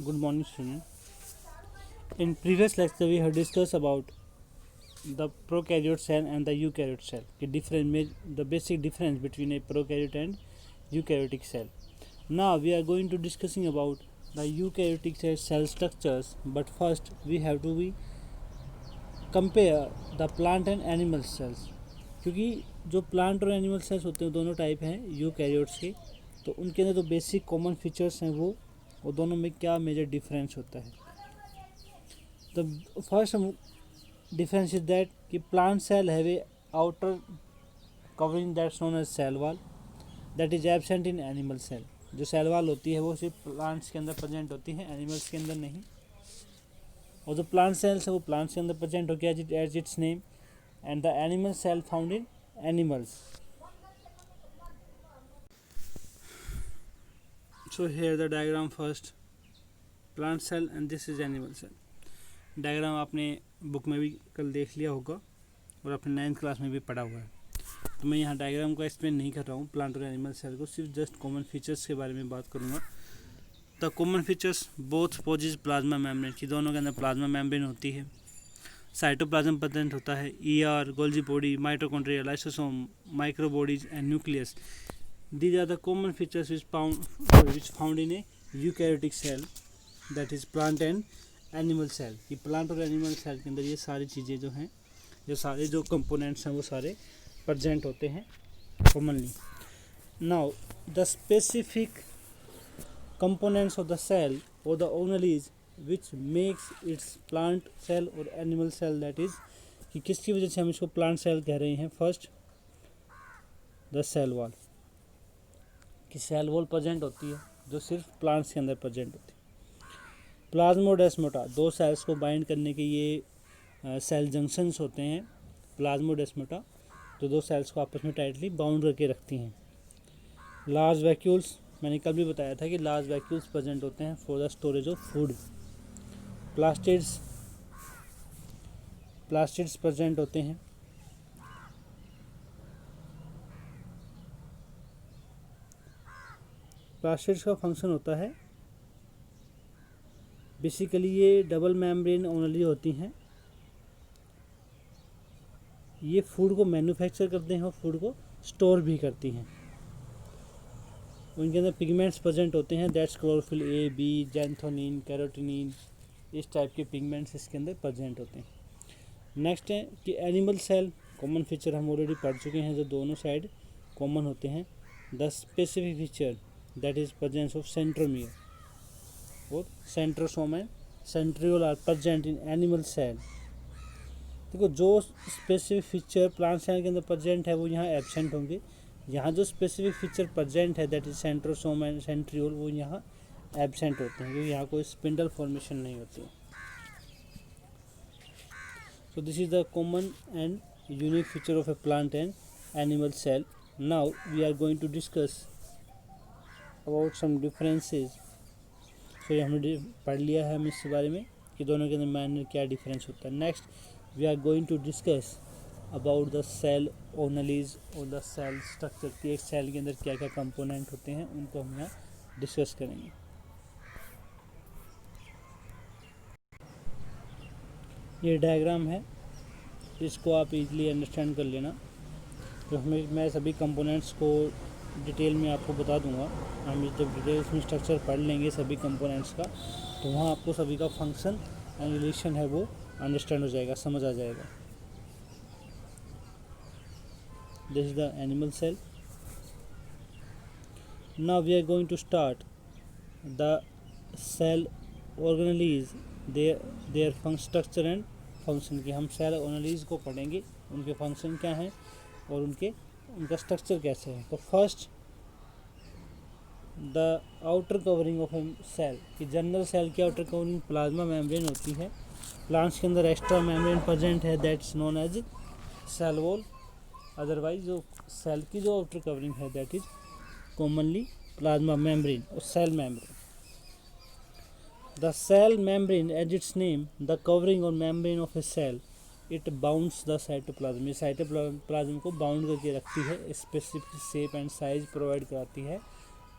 Good morning, student. In previous lecture, we have discussed about the prokaryote cell and the eukaryote cell. The basic difference between a prokaryote and eukaryotic cell. Now we are going to discussing about the eukaryotic cell structures. But first, we have to compare the plant and animal cells. क्योंकि जो plant और animal cells होते हैं दोनों type हैं eukaryotes के, तो उनके अंदर जो बेसिक कॉमन फीचर्स हैं वो दोनों में क्या मेजर डिफरेंस होता है. The first difference is that कि plant cell have a outer covering that's known as cell wall that is absent in animal cell. जो सेल वाल होती है वो सिर्फ प्लांट्स के अंदर प्रेजेंट होती है, एनिमल्स के अंदर नहीं. और जो प्लांट सेल्स है वो प्लांट्स के अंदर प्रेजेंट होती है as its name, and the animal cell found in animals. So here the diagram first, plant cell and this is animal cell. Diagram आपने बुक में भी कल देख लिया होगा और अपने 9th क्लास में भी पढ़ा हुआ है, तो मैं यहाँ डायग्राम को एक्सप्लेन नहीं कर रहा हूँ. प्लांट और एनिमल सेल को सिर्फ जस्ट कॉमन फीचर्स के बारे में बात करूँगा. The common features both possess plasma membrane, की दोनों के अंदर प्लाज्मा मेम्ब्रेन होती है. साइटोप्लाज्म प्रेजेंट होता है, ER, Golgi body, mitochondria, lysosome, microbodies and nucleus. These are the common features which found in a eukaryotic cell, that is plant and animal cell. कि plant और एनिमल सेल के अंदर ये सारी चीज़ें जो हैं, ये सारे जो कंपोनेंट्स हैं वो सारे प्रेजेंट होते हैं commonly. Now the specific components of the cell और the organelles which makes it's plant cell और एनिमल सेल, दैट इज कि किसकी वजह से हम इसको प्लांट सेल कह रहे हैं. फर्स्ट द सेल वॉल, कि सेल वॉल प्रेजेंट होती है जो सिर्फ प्लांट्स के अंदर प्रेजेंट होती है. प्लाज्मोडेस्माटा, दो सेल्स को बाइंड करने के ये सेल जंक्शंस होते हैं. प्लाज्मोडेस्माटा जो दो सेल्स को आपस में टाइटली बाउंड करके रखती हैं. लार्ज वैक्यूल्स, मैंने कल भी बताया था कि लार्ज वैक्यूल्स प्रेजेंट होते हैं for the storage of food. Plastids present होते हैं. प्लास्टिड्स का फंक्शन होता है बेसिकली ये डबल मेम्ब्रेन ओनली होती हैं. ये फूड को मैन्युफैक्चर करते हैं और फूड को स्टोर भी करती हैं. उनके अंदर पिगमेंट्स प्रेजेंट होते हैं, दैट्स क्लोरोफिल ए, बी, जैंथोनिन, कैरोटीनिन, इस टाइप के पिगमेंट्स इसके अंदर प्रेजेंट होते हैं. नेक्स्ट है कि एनिमल सेल, कॉमन फीचर हम ऑलरेडी पढ़ चुके हैं जो दोनों साइड कॉमन होते हैं. The specific feature that is presence of centromere और centrosome and centriole are present in animal cell. देखो जो स्पेसिफिक फीचर प्लांट सेल के अंदर प्रेजेंट है वो यहाँ एब्सेंट होंगे. यहाँ जो स्पेसिफिक फीचर प्रेजेंट है that is centrosome and centriole, वो यहाँ एब्सेंट होते हैं क्योंकि यहाँ कोई स्पिंडल फॉर्मेशन नहीं होती. So this is the common and unique feature of a plant and animal cell. Now we are going to discuss about some differences. तो ये हमने पढ़ लिया है हम इसके बारे में कि दोनों के अंदर माइनर क्या डिफरेंस होता है. Next we are going to discuss about the cell organelles और द सेल स्ट्रक्चर, कि एक सेल के अंदर क्या क्या कंपोनेंट होते हैं उनको हम यहाँ डिस्कस करेंगे. ये डायग्राम है, इसको आप इजीली अंडरस्टैंड कर लेना. तो मैं सभी कंपोनेंट्स को डिटेल में आपको बता दूंगा. हम जब डिटेल्स में स्ट्रक्चर पढ़ लेंगे सभी कंपोनेंट्स का, तो वहाँ आपको सभी का फंक्शन एंड रिलेशन है वो अंडरस्टैंड हो जाएगा, समझ आ जाएगा. This is the animal cell. Now we are going to start the cell organelles, their structure and function. की हम सेल ऑर्गेनेलिज को पढ़ेंगे, उनके फंक्शन क्या हैं और उनका स्ट्रक्चर कैसे है. तो first the outer covering of a cell, कि जनरल सेल की आउटर कवरिंग प्लाज्मा मेम्ब्रेन होती है. प्लांट्स के अंदर एक्स्ट्रा मेम्ब्रेन प्रेजेंट है that's known as cell wall. Otherwise जो सेल की जो आउटर कवरिंग है that is commonly plasma membrane और cell membrane. The cell membrane as its name, the covering और membrane of a cell, it bounds the cytoplasm. ये cytoplasm को bound करके रखती है, specific shape and size provide कराती है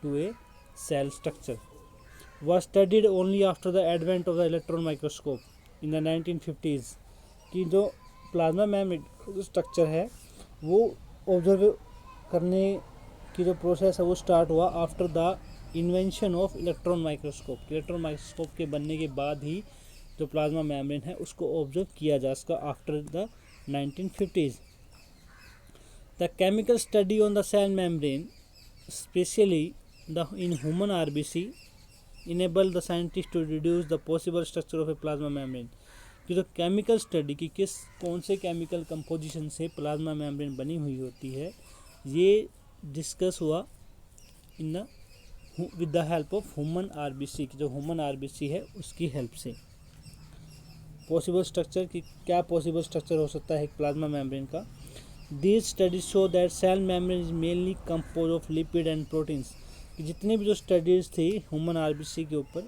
to a cell structure. was studied only after the advent of the electron microscope in the 1950s। कि जो plasma membrane structure है वो ऑब्जर्व करने की जो प्रोसेस है वो स्टार्ट हुआ after the invention of electron microscope. Electron microscope के बनने के बाद ही जो प्लाज्मा मेम्ब्रेन है उसको ऑब्जर्व किया जा सका after the 1950s। The chemical study on the cell membrane specially the in human RBC enable the scientist to reduce the possible structure of a plasma membrane. कि जो केमिकल स्टडी की कौन से केमिकल कंपोजिशन से plasma membrane बनी हुई होती है ये डिस्कस हुआ in the with the help of human RBC. की जो ह्यूमन आरबीसी है उसकी हेल्प से पॉसिबल स्ट्रक्चर की क्या पॉसिबल स्ट्रक्चर हो सकता है एक प्लाज्मा मेम्ब्रेन का। These studies show that cell membrane is mainly compose of lipid and proteins. जितने भी जो स्टडीज़ थी ह्यूमन आरबीसी के ऊपर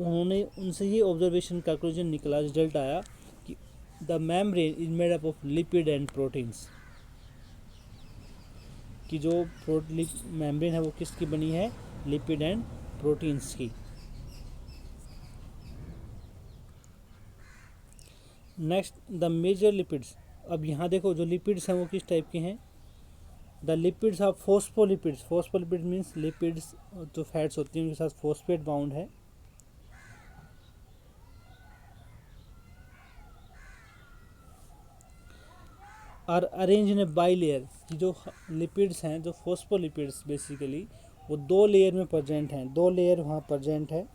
उन्होंने उनसे ये ऑब्जर्वेशन कंक्लूजन निकला, रिजल्ट आया कि the membrane is made up of lipid and proteins. कि जो मेम्ब्रेन है वो किसकी बनी है, लिपिड एंड प्रोटीन्स की। Next the major lipids. अब यहाँ देखो जो लिपिड्स हैं वो किस टाइप के हैं। The lipids are phospholipids. Phospholipid means lipids जो फैट्स होती हैं उनके साथ फोस्फेट बाउंड है। Are arrange in a bilayer. कि जो लिपिड्स हैं जो फोस्फोलिपिड्स बेसिकली वो दो लेयर में प्रेजेंट हैं, दो लेयर वहाँ प्रेजेंट है।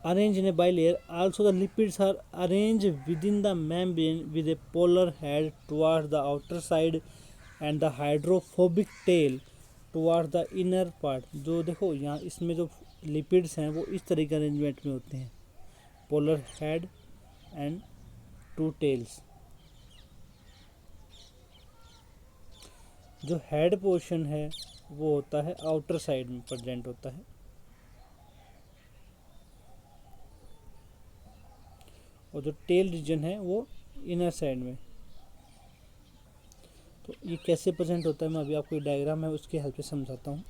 Arranged in a bilayer. Also the lipids are arranged within the membrane with a polar head towards the outer side and the hydrophobic tail towards the inner part। जो देखो यहाँ इसमें जो lipids हैं वो इस तरह के अरेंजमेंट में होते हैं, polar head and two tails. जो हेड पोर्शन है वो होता है आउटर साइड में प्रेजेंट होता है और जो टेल रीजन है वो इनर साइड में। तो ये कैसे प्रेजेंट होता है मैं अभी आपको डायग्राम है उसकी हेल्प से समझाता हूँ।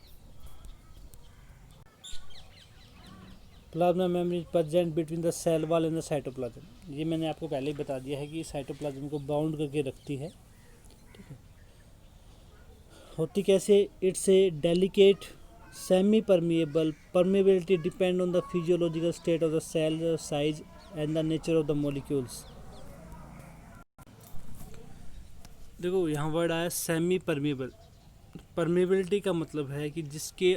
Plasma membrane present between the cell wall and the cytoplasm. ये मैंने आपको पहले ही बता दिया है कि साइटोप्लाज्म को बाउंड करके रखती है। ठीक है, होती कैसे, it's a delicate semi permeable. Permeability depend on the physiological state of the cell size and the nature of the molecules. देखो यहाँ वर्ड आया सेमी परमिएबल। परमिएबिलिटी का मतलब है कि जिसके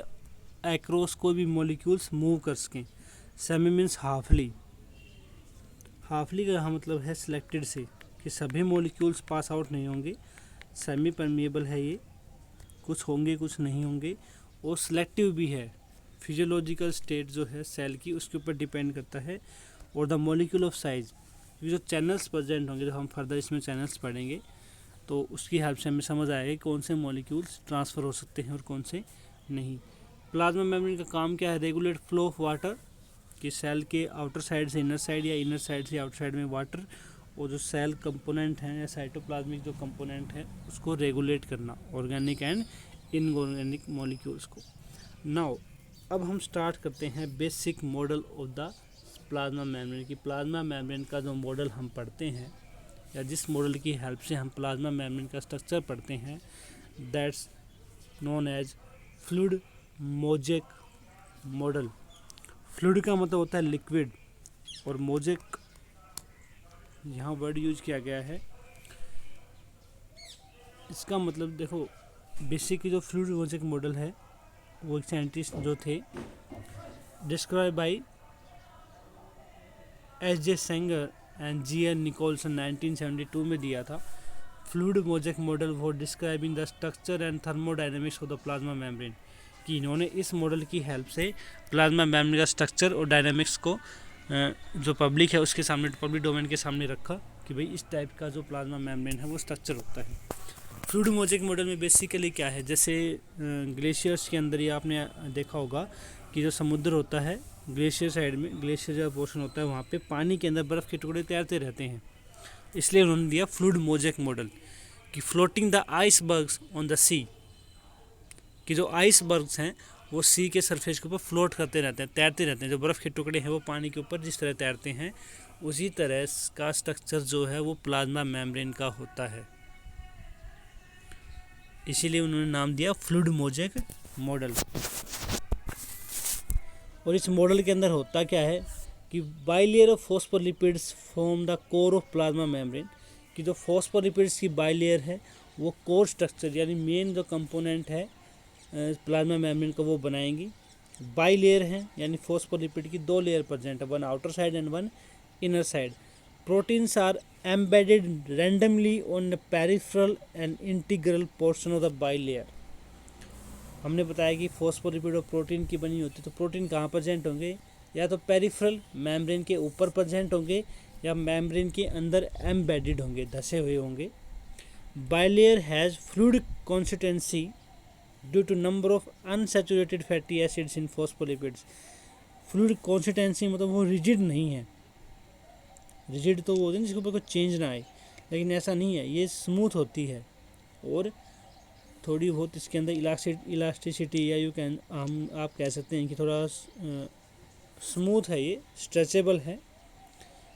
एक्रॉस कोई भी मॉलिक्यूल्स मूव कर सकें। Semi means हाफली। हाफली का यहाँ मतलब है सिलेक्टेड से, कि सभी मॉलिक्यूल्स पास आउट नहीं होंगे। सेमी परमिएबल है ये, कुछ होंगे कुछ नहीं होंगे, और सिलेक्टिव भी है। फिजियोलॉजिकल स्टेट जो है सेल की उसके ऊपर डिपेंड करता है। और द मॉलिक्यूल ऑफ साइज, जो चैनल्स प्रेजेंट होंगे, जब हम फर्दर इसमें चैनल्स पढ़ेंगे तो उसकी हेल्प से हमें समझ आएगा कि कौन से मॉलिक्यूल्स ट्रांसफ़र हो सकते हैं और कौन से नहीं। प्लाज्मा मेम्ब्रेन का काम क्या है, रेगुलेट फ्लो ऑफ वाटर। कि सेल के आउटर साइड से इनर साइड या इनर साइड से आउटर साइड में वाटर, और जो सेल कंपोनेंट हैं या साइटोप्लाज्मिक जो कंपोनेंट है उसको रेगुलेट करना, ऑर्गेनिक एंड इनऑर्गेनिक मॉलिक्यूल्स को। नाउ अब हम स्टार्ट करते हैं basic model of the plasma membrane. की प्लाज्मा मेम्ब्रेन का जो मॉडल हम पढ़ते हैं या जिस मॉडल की हेल्प से हम प्लाज्मा मेम्ब्रेन का स्ट्रक्चर पढ़ते हैं, that's known as fluid mosaic model. Fluid का मतलब होता है लिक्विड, और मोजेक यहाँ वर्ड यूज किया गया है। इसका मतलब देखो बेसिकली जो फ्लूइड मोजेक मॉडल है वो एक साइंटिस्ट जो थे describe by H J. Sanger and G N. Nicolson 1972 में दिया था। Fluid mosaic model for describing the structure and thermodynamics of the plasma membrane. कि इन्होंने इस मॉडल की हेल्प से प्लाज्मा मेम्ब्रेन का स्ट्रक्चर और डायनेमिक्स को जो पब्लिक है उसके सामने, पब्लिक डोमेन के सामने रखा कि भाई इस टाइप का जो प्लाज्मा मेम्ब्रेन है वो स्ट्रक्चर होता है। फ्लूइड मोजेक मॉडल में बेसिकली क्या है, जैसे ग्लेशियर्स के अंदर ये आपने देखा होगा कि जो समुद्र होता है ग्लेशियर साइड में, ग्लेशियर जो पोर्शन होता है वहाँ पे पानी के अंदर बर्फ़ के टुकड़े तैरते रहते हैं। इसलिए उन्होंने दिया फ्लूइड मोजेक मॉडल कि floating the icebergs on the sea. कि जो आइसबर्ग्स हैं वो सी के सरफेस के ऊपर फ्लोट करते रहते हैं, तैरते रहते हैं। जो बर्फ़ के टुकड़े हैं वो पानी के ऊपर जिस तरह तैरते हैं, उसी तरह का स्ट्रक्चर जो है वो प्लाज्मा मेम्ब्रेन का होता है। इसीलिए उन्होंने नाम दिया फ्लूइड मोज़ेक मॉडल। और इस मॉडल के अंदर होता क्या है कि bilayer of phospholipids form the core of plasma membrane, कि जो फॉस्फोलिपिड्स की बाइलेयर है वो कोर स्ट्रक्चर यानी मेन जो कंपोनेंट है प्लाज्मा मेम्ब्रेन का वो बनाएंगी। बाइलेयर है यानी फॉस्फोलिपिड की 2 लेयर प्रेजेंट है, one outer side and one inner side. Proteins are embedded randomly on the peripheral and integral portion of the bilayer. हमने बताया कि फॉस्फोलिपिड और प्रोटीन की बनी होती है, तो प्रोटीन कहाँ प्रेजेंट होंगे, या तो पेरिफेरल मेम्ब्रेन के ऊपर प्रेजेंट होंगे या मेम्ब्रेन के अंदर एम्बेडेड होंगे, धसे हुए होंगे। Bilayer has fluid consistency due to number of unsaturated fatty acids in phospholipids. Fluid consistency मतलब वो रिजिड नहीं है, रिजिड तो वो होती है जिसके ऊपर कोई चेंज ना आए, लेकिन ऐसा नहीं है, ये स्मूथ होती है और थोड़ी बहुत इसके अंदर इलास्टिसिटी या आप कह सकते हैं कि थोड़ा स्मूथ है, ये स्ट्रेचेबल है।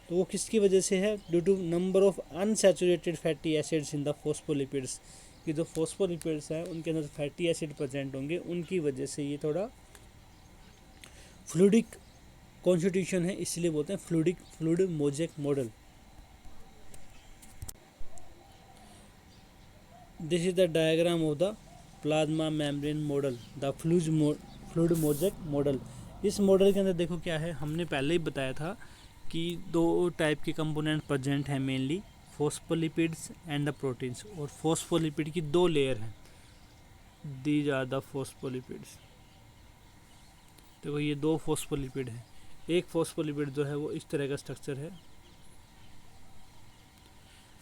तो वो किसकी वजह से है, due to number of unsaturated fatty acids in the phospholipids, कि जो फॉस्फोलिपिड्स हैं उनके अंदर फैटी एसिड प्रेजेंट होंगे, उनकी वजह से ये थोड़ा फ्लूइडिक कॉन्स्टिट्यूशन है, इसलिए बोलते हैं fluid mosaic model. This is the diagram of the plasma membrane model, the fluid mosaic model. इस मॉडल के अंदर देखो क्या है, हमने पहले ही बताया था कि 2 टाइप के कंपोनेंट प्रेजेंट हैं mainly, phospholipids and the proteins. और फॉस्फोलिपिड की 2 लेयर हैं, दीज आर द फॉस्फोलिपिड्स। देखो ये 2 फॉस्फोलिपिड हैं, एक फॉस्फोलिपिड जो है वो इस तरह का स्ट्रक्चर है।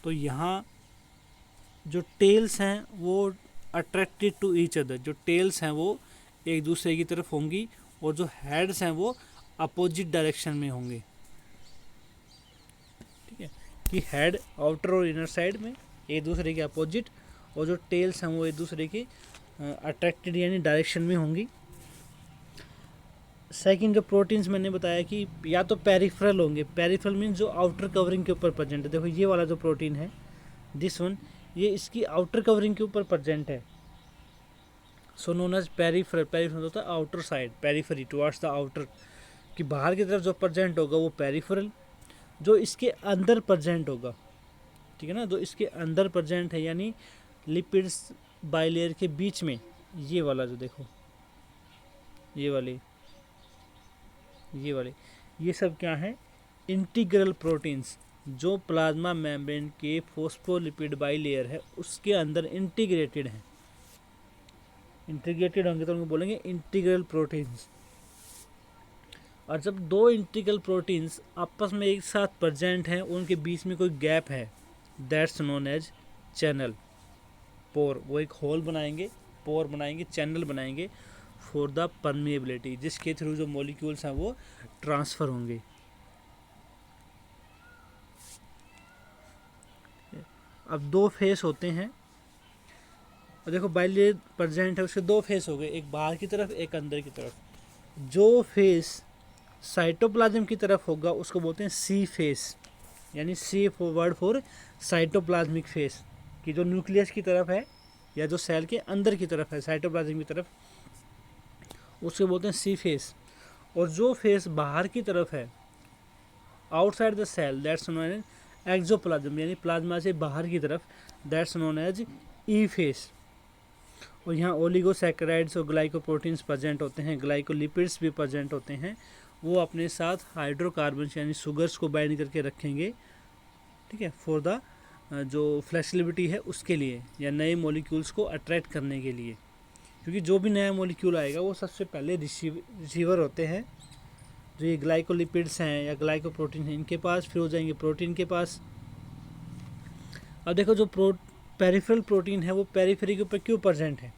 तो यहाँ जो टेल्स हैं वो अट्रैक्टेड टू ईच अदर, जो टेल्स हैं वो एक दूसरे की तरफ होंगी और जो हेड्स हैं वो अपोजिट डायरेक्शन में होंगे। ठीक है, कि हेड आउटर और इनर साइड में एक दूसरे के अपोजिट, और जो टेल्स हैं वो एक दूसरे के अट्रैक्टेड यानी डायरेक्शन में होंगी। सेकंड, जो प्रोटीन्स मैंने बताया कि या तो पेरिफेरल होंगे, पेरिफेरल मीन्स जो आउटर कवरिंग के ऊपर प्रेजेंट है। देखो ये वाला जो प्रोटीन है, दिस वन, ये इसकी आउटर कवरिंग के ऊपर प्रेजेंट है, so known as peripheral. Peripheral होता है outer side, periphery towards the outer, कि बाहर की तरफ जो प्रेजेंट होगा वो पेरिफेरल। जो इसके अंदर प्रेजेंट होगा, ठीक है ना, जो इसके अंदर प्रेजेंट है यानी लिपिड्स बाइलेयर के बीच में, ये वाला जो देखो, ये वाले ये सब क्या है, इंटीग्रल प्रोटीन्स, जो प्लाज्मा मेम्ब्रेन के फॉस्फोलिपिड बाइलेयर है उसके अंदर इंटीग्रेटेड हैं। इंटीग्रेटेड होंगे तो उनको बोलेंगे इंटीग्रल प्रोटीन्स। और जब 2 इंटीग्रल प्रोटीन्स आपस में एक साथ प्रेजेंट हैं, उनके बीच में कोई गैप है, दैट्स नोन एज चैनल, पोर। वो एक होल बनाएंगे, पोर बनाएंगे, चैनल बनाएंगे फॉर द परमेबिलिटी, जिसके थ्रू जो मॉलिक्यूल्स हैं वो ट्रांसफ़र होंगे। अब 2 फेस होते हैं, और देखो बाइलेयर प्रेजेंट है, उसके 2 फेस हो गए, एक बाहर की तरफ एक अंदर की तरफ। जो फेस साइटोप्लाज्म की तरफ होगा उसको बोलते हैं सी फेस, यानी सी वर्ड फॉर साइटोप्लाज्मिक फेस, कि जो न्यूक्लियस की तरफ है या जो सेल के अंदर की तरफ है साइटोप्लाज्म की तरफ, उसको बोलते हैं सी फेस। और जो फेस बाहर की तरफ है outside the cell, that's known as exoplasm, यानी प्लाज्मा से बाहर की तरफ, that's known as E face. और यहाँ ओलिगोसैकेराइड्स और ग्लाइकोप्रोटीन्स प्रेजेंट होते हैं, ग्लाइकोलिपिड्स भी प्रेजेंट होते हैं, वो अपने साथ हाइड्रोकार्बन्स यानी शुगर्स को बाइंड करके रखेंगे, ठीक है, फॉर द जो फ्लेक्सिबिलिटी है उसके लिए, या नए मॉलिक्यूल्स को अट्रैक्ट करने के लिए। क्योंकि जो भी नया मॉलिक्यूल आएगा वो सबसे पहले रिसीवर होते हैं, जो ये ग्लाइकोलिपिड्स हैं या ग्लाइकोप्रोटीन हैं इनके पास, फिर हो जाएंगे प्रोटीन के पास। अब देखो जो पेरिफेरल प्रोटीन है वो पेरिफेरी के ऊपर क्यों प्रेजेंट है।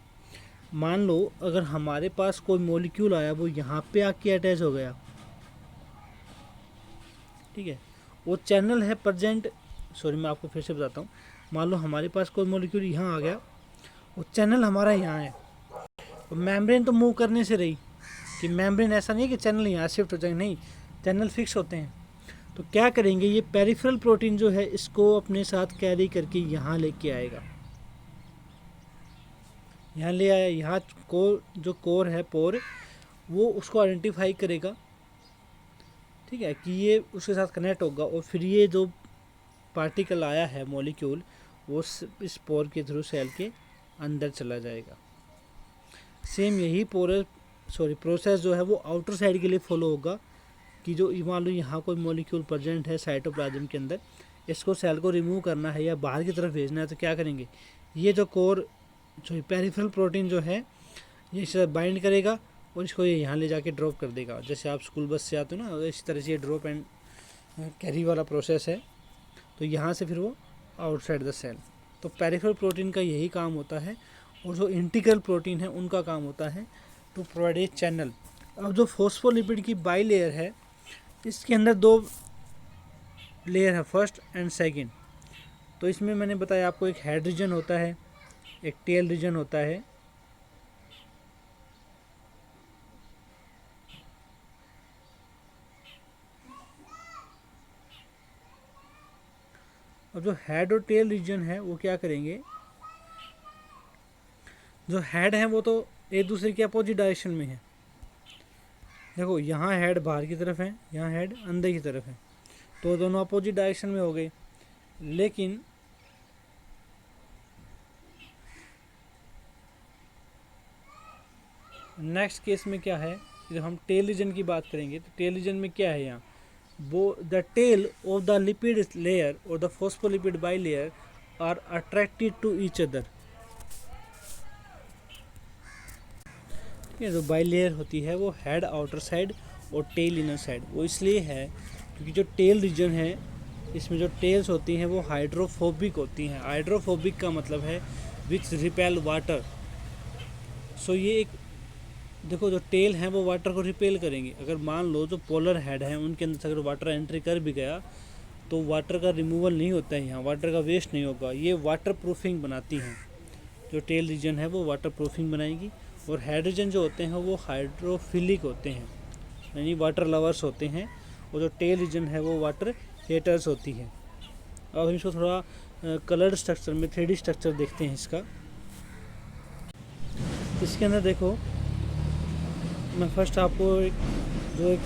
मान लो अगर हमारे पास कोई मॉलिक्यूल आया, वो यहाँ पे आके अटैच हो गया, ठीक है, वो चैनल है प्रेजेंट। सॉरी मैं आपको फिर से बताता हूँ, मान लो हमारे पास कोई मॉलिक्यूल यहाँ आ गया, वो चैनल हमारा यहाँ है, और मेम्ब्रेन तो मूव करने से रही कि मेम्ब्रेन ऐसा नहीं है कि चैनल यहाँ शिफ्ट हो जाएंगे, नहीं, चैनल फिक्स होते हैं। तो क्या करेंगे, ये पेरिफेरल प्रोटीन जो है इसको अपने साथ कैरी करके यहाँ लेके आएगा, यहाँ ले आया, यहाँ कोर जो कोर है पोर वो उसको आइडेंटिफाई करेगा, ठीक है, कि ये उसके साथ कनेक्ट होगा, और फिर ये जो पार्टिकल आया है मॉलिक्यूल वो इस पोर के थ्रू सेल के अंदर चला जाएगा। सेम यही प्रोसेस जो है वो आउटर साइड के लिए फॉलो होगा कि जो मान लो यहाँ कोई मॉलिक्यूल प्रेजेंट है साइटोप्लाज्म के अंदर, इसको सेल को रिमूव करना है या बाहर की तरफ भेजना है, तो क्या करेंगे, ये जो कोर जो पेरिफेरल प्रोटीन जो है ये इसे बाइंड करेगा और इसको ये यहाँ ले जाके ड्रॉप कर देगा। जैसे आप स्कूल बस से आते हो ना, इस तरह से ये ड्रॉप एंड कैरी वाला प्रोसेस है। तो यहाँ से फिर वो आउटसाइड द सेल। तो पेरिफेरल प्रोटीन का यही काम होता है, और जो इंटीग्रल प्रोटीन है उनका काम होता है टू प्रोवाइड ए चैनल। अब जो फॉस्फोलिपिड की बाई लेयर है इसके अंदर 2 लेयर है, फर्स्ट एंड सेकंड। तो इसमें मैंने बताया आपको एक हेड रीजन होता है, एक टेल रीजन होता है। अब जो हेड और टेल रीजन है वो क्या करेंगे, जो हेड है वो तो एक दूसरे के अपोजिट डायरेक्शन में है। देखो यहाँ हेड बाहर की तरफ है, यहाँ हेड अंदर की तरफ है, तो दोनों अपोजिट डायरेक्शन में हो गए। लेकिन नेक्स्ट केस में क्या है, जब हम टेल रीजन की बात करेंगे तो टेल रीजन में क्या है, यहाँ वो the tail of the lipid layer और the phospholipid bilayer are attracted to each other. जो बाई लेयर होती है वो हेड आउटर साइड और टेल इनर साइड, वो इसलिए है क्योंकि जो टेल रीजन है इसमें जो टेल्स होती हैं वो हाइड्रोफोबिक होती हैं। हाइड्रोफोबिक का मतलब है विच रिपेल वाटर। सो ये एक देखो, जो टेल हैं वो वाटर को रिपेल करेंगे। अगर मान लो जो पोलर हेड हैं उनके अंदर से अगर वाटर एंट्री कर भी गया तो वाटर का रिमूवल नहीं होता है, यहाँ वाटर का वेस्ट नहीं होगा। ये वाटर प्रूफिंग बनाती हैं, जो टेल रीजन है वो वाटर प्रूफिंग बनाएगी। और हेड रीजन जो होते हैं वो हाइड्रोफिलिक होते हैं, यानी वाटर लवर्स होते हैं। और जो टेल रीजन है वो वाटर हेटर्स होती है। अब हम इसको थोड़ा कलर स्ट्रक्चर में 3D स्ट्रक्चर देखते हैं इसका। इसके अंदर देखो, मैं फर्स्ट आपको जो एक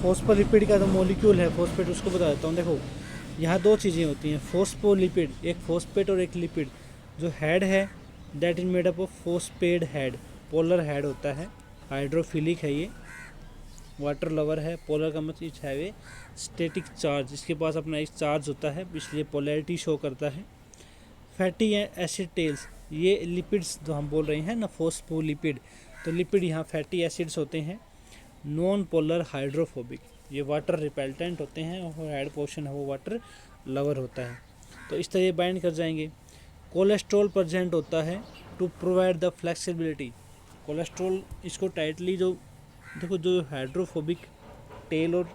फॉस्फोलिपिड का जो मॉलिक्यूल है फॉस्फेट उसको बता देता हूँ। देखो यहाँ 2 चीज़ें होती हैं, फॉस्फोलिपिड, एक फॉस्फेट और एक लिपिड। जो हेड है that is made up of phosphate head, polar head होता है, हाइड्रोफिलिक है, ये वाटर लवर है। पोलर का मतलब है वे स्टैटिक चार्ज, इसके पास अपना एक चार्ज होता है इसलिए पोलैरिटी शो करता है। फैटी एसिड टेल्स, ये लिपिड्स जो हम बोल रहे हैं ना फॉस्फोलिपिड, तो लिपिड यहाँ फैटी एसिड्स होते हैं। नॉन पोलर हाइड्रोफोबिक, ये वाटर रिपेल्टेंट होते हैं, और हेड पोर्शन है वो वाटर लवर होता है। तो इस तरह बाइंड कर जाएंगे। कोलेस्ट्रॉल प्रेजेंट होता है to provide the flexibility. Cholesterol इसको टाइटली जो देखो, जो हाइड्रोफोबिक टेल और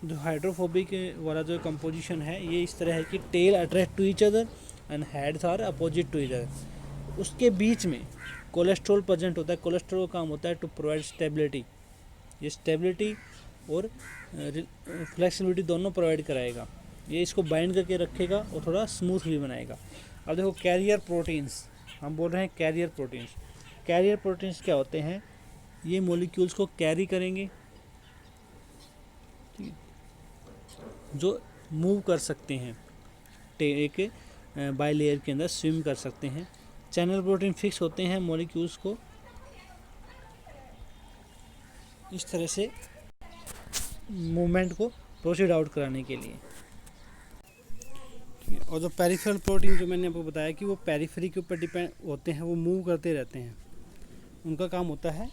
जो हाइड्रोफोबिक वाला जो कंपोजिशन है ये इस तरह है कि tail attract to each other and heads are opposite to each other. उसके बीच में कोलेस्ट्रॉल प्रेजेंट होता है। कोलेस्ट्रॉल का काम होता है टू प्रोवाइड स्टेबिलिटी, ये स्टेबिलिटी और फ्लेक्सिबिलिटी दोनों प्रोवाइड कराएगा। ये इसको बाइंड करके रखेगा और थोड़ा स्मूथ भी बनाएगा। अब देखो कैरियर प्रोटीन्स, हम बोल रहे हैं कैरियर प्रोटीन्स। कैरियर प्रोटीन्स क्या होते हैं, ये मॉलिक्यूल्स को कैरी करेंगे, जो मूव कर सकते हैं, एक बाई लेयर के अंदर स्विम कर सकते हैं। चैनल प्रोटीन फिक्स होते हैं मॉलिक्यूल्स को इस तरह से मूवमेंट को प्रोसीड आउट कराने के लिए। और जो पेरिफेरल प्रोटीन जो मैंने आपको बताया कि वो पेरिफेरी के ऊपर डिपेंड होते हैं, वो मूव करते रहते हैं, उनका काम होता है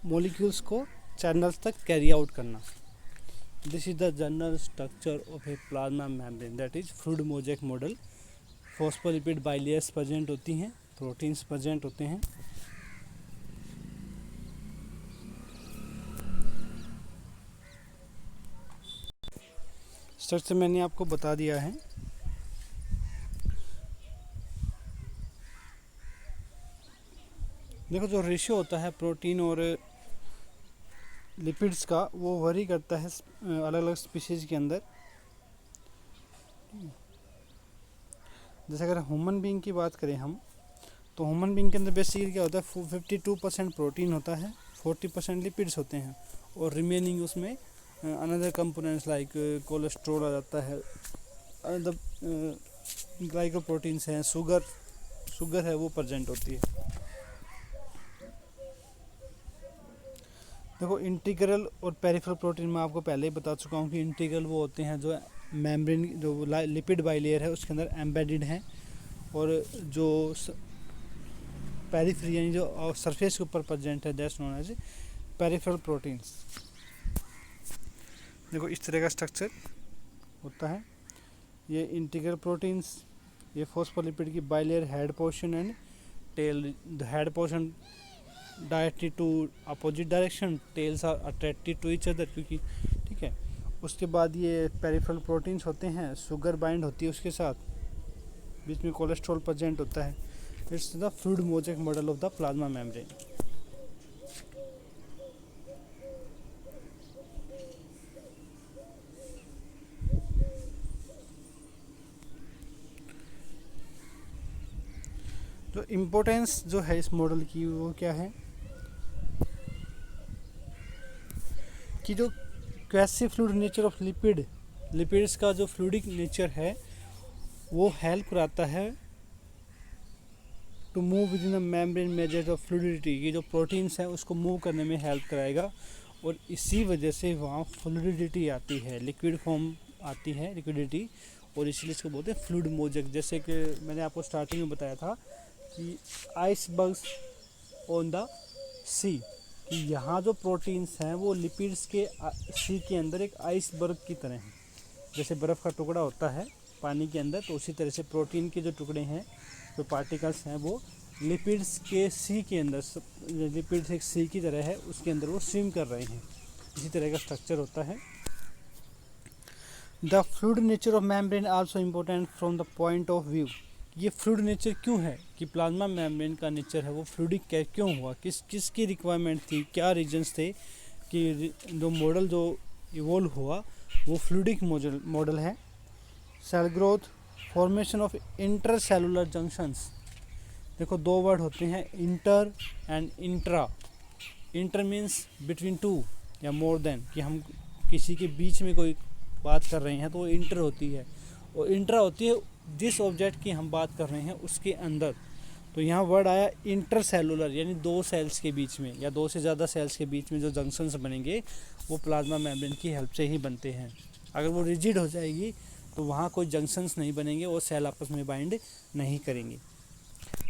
मॉलिक्यूल्स को चैनल्स तक कैरी आउट करना। This is the general structure of a plasma membrane, that is fluid mosaic model. Phospholipid bilayers present होती हैं, प्रोटीन्स प्रेजेंट होते हैं। स्ट्रक्चर मैंने आपको बता दिया है। देखो जो रेशियो होता है प्रोटीन और लिपिड्स का, वो वरी करता है अलग अलग स्पीशीज़ के अंदर। जैसे अगर ह्यूमन बीइंग की बात करें हम, तो ह्यूमन बीइंग के अंदर बेसिकली क्या होता है, 52% प्रोटीन होता है, 40% लिपिड्स होते हैं, और रिमेनिंग उसमें अनदर कंपोनेंट्स लाइक कोलेस्ट्रॉल आ जाता है, अनदर ग्लाइकोप्रोटीन्स हैं, शुगर है वो प्रेजेंट होती है। देखो इंटीग्रल और पेरिफेरल प्रोटीन मैं आपको पहले ही बता चुका हूँ कि इंटीग्रल वो होते हैं जो मेम्ब्रेन, जो लिपिड बाइलेयर है उसके अंदर एम्बेडेड हैं, और जो पेरिफेरी यानी जो सरफेस के ऊपर प्रेजेंट है, that's known as peripheral proteins. देखो इस तरह का स्ट्रक्चर होता है ये इंटीग्रल प्रोटीन्स। ये फॉस्फोलिपिड की bilayer head portion and tail. The head portion directed to opposite direction, tails are attracted to each other, क्योंकि ठीक है। उसके बाद ये पेरिफेरल प्रोटीन्स होते हैं, शुगर बाइंड होती है उसके साथ, बीच में कोलेस्ट्रॉल प्रेजेंट होता है। It's the fluid mosaic model of the plasma membrane. जो इम्पोर्टेंस जो है इस मॉडल की वो क्या है कि जो quasi fluid nature of lipids का जो फ्लूइडिक नेचर है वो हेल्प कराता है to move within the membrane measures of fluidity. ये जो प्रोटीन्स हैं उसको मूव करने में हेल्प कराएगा, और इसी वजह से वहाँ फ्लूइडिटी आती है, लिक्विड फॉर्म आती है, लिक्विडिटी, और इसलिए इसको बोलते हैं फ्लूइड मोज़ेक। जैसे कि मैंने आपको स्टार्टिंग में बताया था कि आइसबर्ग्स ऑन द सी, कि यहाँ जो प्रोटीन्स हैं वो लिपिड्स के सी के अंदर एक आइसबर्ग की तरह हैं। जैसे बर्फ़ का टुकड़ा होता है पानी के अंदर, तो उसी तरह से प्रोटीन के जो टुकड़े हैं, जो पार्टिकल्स हैं, वो लिपिड्स के सी के अंदर, लिपिड्स एक सी की तरह है, उसके अंदर वो स्विम कर रहे हैं। इसी तरह का स्ट्रक्चर होता है। The fluid nature of membrane also important from the point of view. ये फ्लूइड नेचर क्यों है, कि प्लाज्मा मेम्ब्रेन का नेचर है वो फ्लूइडिक क्यों हुआ, किसकी रिक्वायरमेंट थी, क्या रीजंस थे कि जो मॉडल जो इवोल्व हुआ वो फ्लूइडिक मॉडल है। Cell growth, formation of inter cellular junctions. देखो दो वर्ड होते हैं, inter and intra. Inter means between two or more then, कि हम किसी के बीच में कोई बात कर रहे हैं तो वो इंटर होती है, और इंट्रा होती है जिस ऑब्जेक्ट की हम बात कर रहे हैं उसके अंदर। तो यहाँ वर्ड आया इंटर सेलुलर, यानी दो सेल्स के बीच में या दो से ज़्यादा सेल्स के बीच में जो जंक्शंस बनेंगे वो प्लाज्मा मेम्ब्रेन की हेल्प से ही बनते हैं। अगर वो रिजिड हो जाएगी तो वहाँ कोई जंक्शंस नहीं बनेंगे और सेल आपस में बाइंड नहीं करेंगे।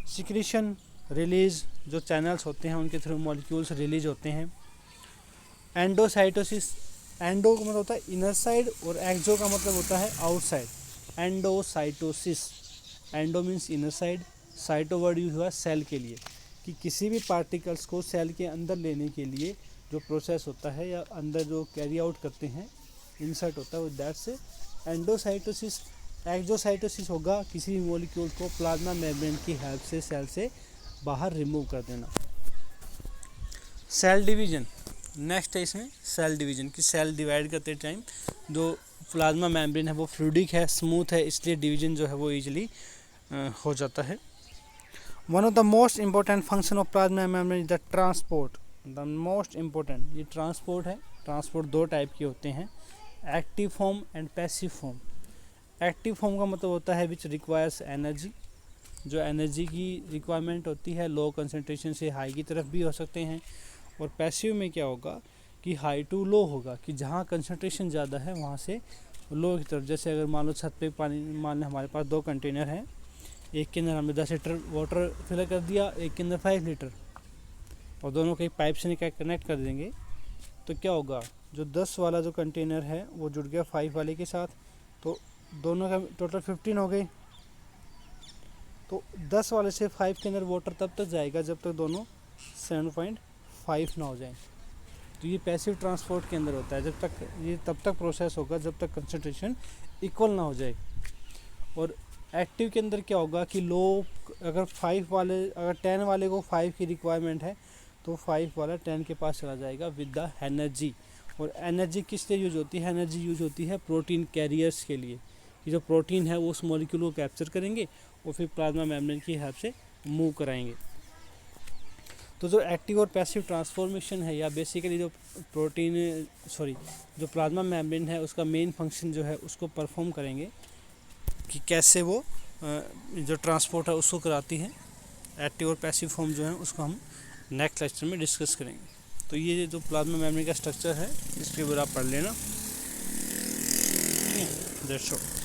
सिक्रीशन, रिलीज, जो चैनल्स होते हैं उनके थ्रू मॉलिक्यूल्स रिलीज होते हैं। एंडोसाइटोसिस, एंडो का मतलब होता है इनर साइड और एक्सो का मतलब होता है outside. Endocytosis, endo means inner side, cyto word use हुआ सेल के लिए, कि किसी भी पार्टिकल्स को सेल के अंदर लेने के लिए जो प्रोसेस होता है या अंदर जो कैरी आउट करते हैं, इंसर्ट होता है, दैट से एंडोसाइटोसिस। एक्सोसाइटोसिस होगा किसी भी मॉलिक्यूल को प्लाज्मा मेम्ब्रेन की हेल्प से सेल से बाहर रिमूव कर देना। सेल डिवीजन, नेक्स्ट है इसमें सेल डिवीजन, कि सेल डिवाइड करते टाइम जो प्लाज्मा मेम्ब्रेन है वो फ्लूइडिक है, स्मूथ है, इसलिए डिवीजन जो है वो ईजिली हो जाता है। One of the most important function of plasma membrane is the transport. The most important ये ट्रांसपोर्ट है। ट्रांसपोर्ट दो टाइप के होते हैं, active form and passive form. Active form का मतलब होता है विच रिक्वायर्स एनर्जी, जो एनर्जी की रिक्वायरमेंट होती है, लो कंसनट्रेशन से हाई की तरफ भी हो सकते हैं। और पैसिव में क्या होगा कि हाई टू लो होगा, कि जहाँ कंसनट्रेशन ज़्यादा है वहाँ से लो की तरफ। जैसे अगर मान लो छत पे पानी, मान लो हमारे पास 2 कंटेनर हैं, एक के अंदर हमने 10 लीटर वाटर फिल कर दिया, एक के अंदर 5 लीटर, और दोनों को एक पाइप से कनेक्ट कर देंगे, तो क्या होगा, जो 10 वाला जो कंटेनर है वो जुड़ गया 5 वाले के साथ, तो दोनों का टोटल 15 हो गई। तो 10 वाले से 5 के अंदर वाटर तब तक जाएगा जब तक दोनों 7.5 ना हो जाए। तो ये पैसिव ट्रांसपोर्ट के अंदर होता है, जब तक ये तब तक प्रोसेस होगा जब तक कंसंट्रेशन इक्वल ना हो जाए। और एक्टिव के अंदर क्या होगा कि लो अगर 10 वाले को 5 की रिक्वायरमेंट है तो 5 वाला 10 के पास चला जाएगा विद द एनर्जी। और एनर्जी किस लिए यूज होती है? एनर्जी यूज होती है प्रोटीन कैरियर्स के लिए, कि जो प्रोटीन है वो उस मॉलिक्यूल को कैप्चर करेंगे और फिर प्लाज्मा मेम्ब्रेन की हेल्प से मूव कराएंगे। तो जो एक्टिव और पैसिव ट्रांसफॉर्मेशन है, या बेसिकली जो जो प्लाज्मा मेम्ब्रेन है उसका मेन फंक्शन जो है उसको परफॉर्म करेंगे कि कैसे वो जो ट्रांसपोर्ट है उसको कराती है। एक्टिव और पैसिव फॉर्म जो है उसको हम नेक्स्ट लेक्चर में डिस्कस करेंगे। तो ये जो प्लाज्मा मेम्ब्रेन का स्ट्रक्चर है इसके ऊपर आप पढ़ लेना। That's all.